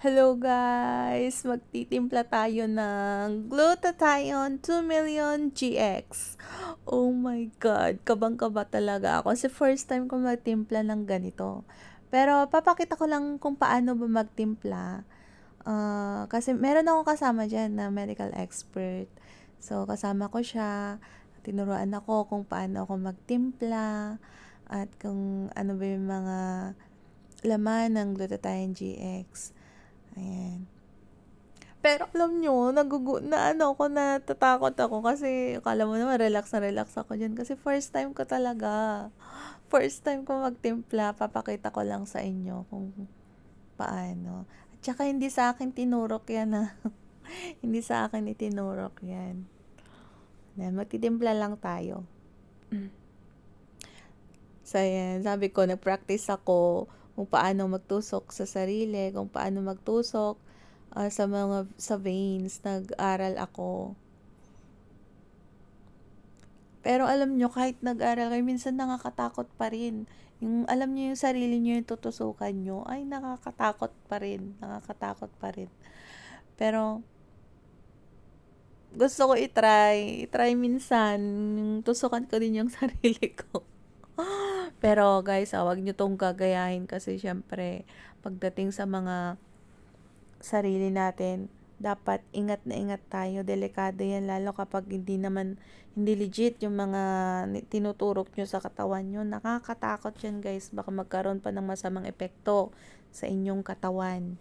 Hello guys! Magtitimpla tayo ng glutathione 2 million GX. Oh my God! Kabang-kaba talaga ako kasi first time ko magtimpla ng ganito. Pero papakita ko lang kung paano ba magtimpla. Kasi meron akong kasama dyan na medical expert. So kasama ko siya. Tinuruan ako kung paano ako magtimpla at kung ano ba yung mga laman ng glutathione GX. Ayan. Pero alam nyo, na ano ako, natatakot ako kasi akala mo naman relax na relax ako dyan kasi first time ko talaga. First time ko magtimpla, papakita ko lang sa inyo kung paano. At saka hindi sa akin tinurok yan ha. Hindi sa akin itinurok yan. Yan, magtitimpla lang tayo. So, ayan, sabi ko, nag-practice ako kung paano magtusok sa sarili, kung paano magtusok sa veins. Nag-aral ako. Pero alam nyo, kahit nag-aral kayo, minsan nakakatakot pa rin. Yung, alam nyo yung sarili nyo yung tutusukan nyo, ay nakakatakot pa rin. Nakakatakot pa rin. Pero, gusto ko i-try. I-try minsan. Yung tusukan ko din yung sarili ko. Pero guys, wag nyo tong gagayahin kasi syempre, pagdating sa mga sarili natin, dapat ingat na ingat tayo. Delikado yan, lalo kapag hindi legit yung mga tinuturok nyo sa katawan nyo. Nakakatakot yan guys. Baka magkaroon pa ng masamang epekto sa inyong katawan.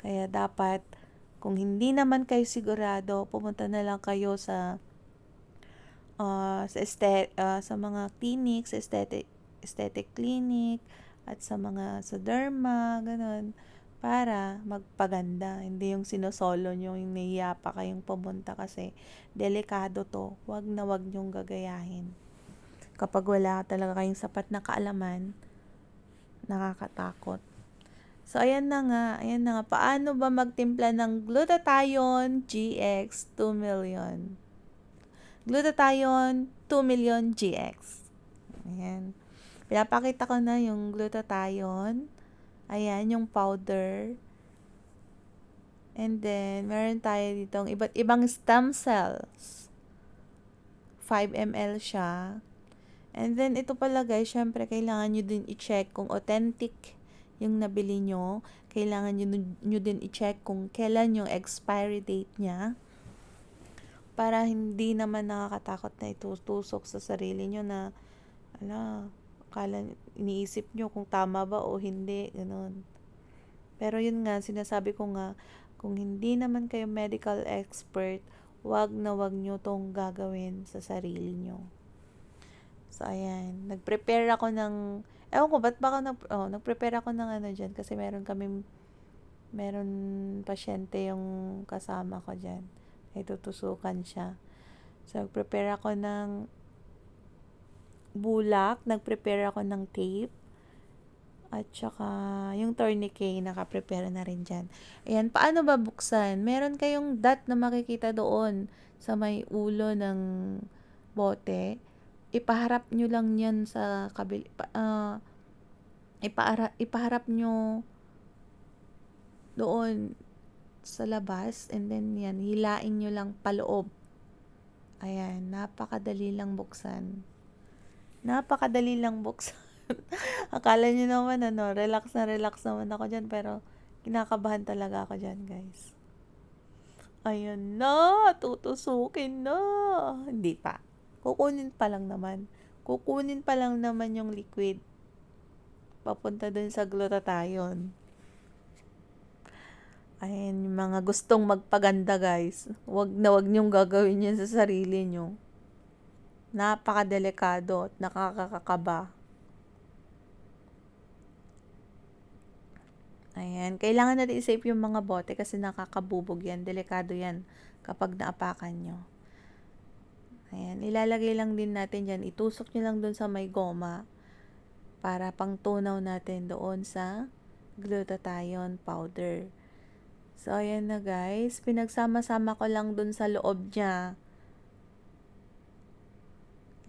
Kaya dapat, kung hindi naman kayo sigurado, pumunta na lang kayo sa mga clinic, sa aesthetic clinic, at sa derma, ganun, para magpaganda. Hindi yung sinosolo nyo, yung nahiya pa kayong pumunta kasi delikado to. Wag nyong gagayahin. Kapag wala talaga kayong sapat na kaalaman, nakakatakot. So, ayan na nga. Paano ba magtimpla ng glutathione GX 2 million? Glutathione 2 million GX. Ayan. Pinapakita ko na yung glutathione. Ayan, yung powder. And then, meron tayo ditong iba't ibang stem cells. 5 ml siya. And then, ito pala guys, syempre, kailangan nyo din i-check kung authentic yung nabili nyo. Kailangan nyo din i-check kung kailan yung expiry date niya. Para hindi naman nakakatakot na itutusok sa sarili nyo na, akala iniisip nyo kung tama ba o hindi, ganun. Pero yun nga, sinasabi ko nga, kung hindi naman kayo medical expert, wag na wag nyo tong gagawin sa sarili nyo. So, ayan. Nag-prepare ako ng, ewan ko, ba't baka nag-prepare ako ng ano dyan, kasi meron pasyente yung kasama ko dyan. Ay tutusukan siya. So, nag-prepare ako ng bulak, nag-prepare ako ng tape, at saka yung tourniquet, naka-prepare na rin dyan. Ayan, paano ba buksan? Meron kayong dot na makikita doon sa may ulo ng bote. Ipaharap nyo lang yan sa ipaharap nyo doon sa labas, and then yan, hilain nyo lang paloob. Ayan, napakadali lang buksan. Napakadali lang buksan. Akala nyo naman, relax na relax naman ako dyan, pero kinakabahan talaga ako dyan, guys. Ayan na, tutusukin na. Hindi pa. Kukunin pa lang naman. Kukunin pa lang naman yung liquid. Papunta dun sa glutathione. Ayan, yung mga gustong magpaganda, guys. Wag nyong gagawin yan sa sarili nyo. Napakadelikado at nakakakaba. Ayan, kailangan natin i-save yung mga bote kasi nakakabubog yan. Delikado yan kapag naapakan nyo. Ayan, ilalagay lang din natin dyan. Itusok nyo lang dun sa may goma para pang tunaw natin doon sa glutathione powder. So, ayan na guys. Pinagsama-sama ko lang dun sa loob niya.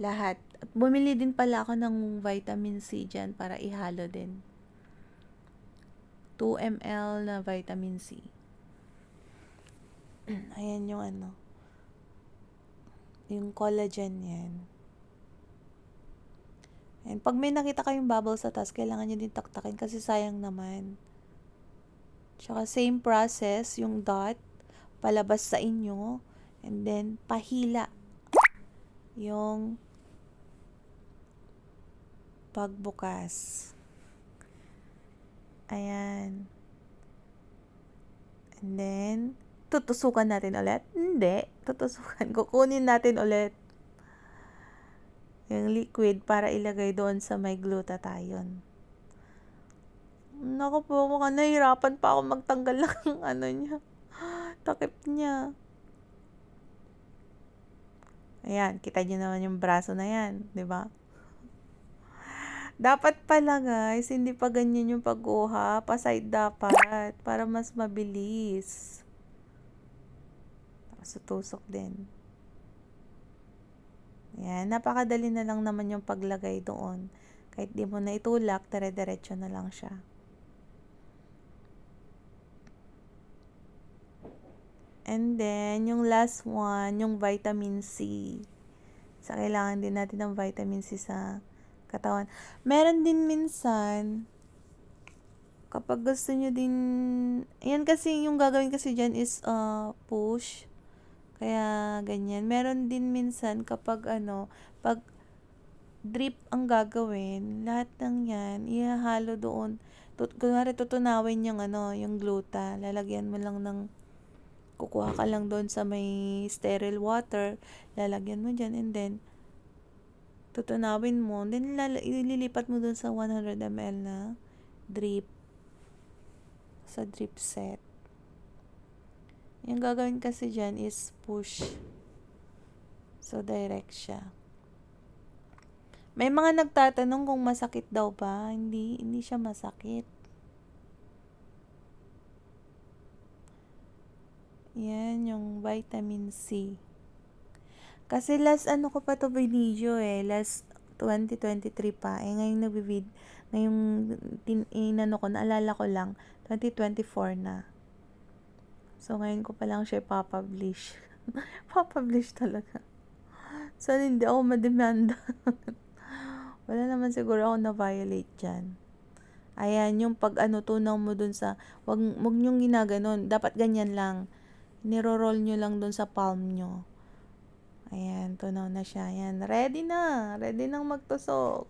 Lahat. At bumili din pala ako ng vitamin C dyan para ihalo din. 2 ml na vitamin C. Ayan yung yung collagen yan. And pag may nakita kayong bubble sa taas, kailangan nyo din taktakin kasi sayang naman. Tsaka same process, yung dot, palabas sa inyo, and then pahila yung pagbukas. Ayan. And then, tutusukan natin ulit? Hindi. Tutusukan. Kukunin natin ulit yung liquid para ilagay doon sa may glutathione. Naku po, mukhang nahihirapan pa ako magtanggal ng niya. Takip niya. Ayan, kita niyo naman yung braso na yan, di ba? Dapat pala guys, hindi pa ganyan yung pagkuha. Pa-side dapat, para mas mabilis. Tapos tutusok din. Ayan, napakadali na lang naman yung paglagay doon. Kahit di mo na itulak, dire-diretso na lang siya. And then, yung last one, yung vitamin C. So, kailangan din natin ng vitamin C sa katawan. Meron din minsan, kapag gusto nyo din, yan kasi, yung gagawin kasi dyan is push. Kaya, ganyan. Meron din minsan kapag pag drip ang gagawin, lahat ng yan, ihahalo doon. Kunwari, tutunawin yung yung gluta. Lalagyan mo lang kukuha ka lang doon sa may sterile water, lalagyan mo dyan, and then, tutunawin mo, then ililipat mo doon sa 100 ml na drip, sa drip set. Yung gagawin kasi dyan is push. So, direct siya. May mga nagtatanong kung masakit daw ba. Hindi siya masakit. Yan, yung vitamin C. Kasi last ko pa to video last 2023 pa. Ngayon ngayong ko, naalala ko lang, 2024 na. So, ngayon ko pa lang siya papublish. Papublish talaga. So, hindi ako mademanda. Wala naman siguro ako na-violate dyan. Ayan, yung pag tunaw mo dun sa, wag nyong ginaganon. Dapat ganyan lang. Niro-roll nyo lang dun sa palm nyo. Ayan, tunaw na siya. Ayan, ready na. Ready nang magtusok.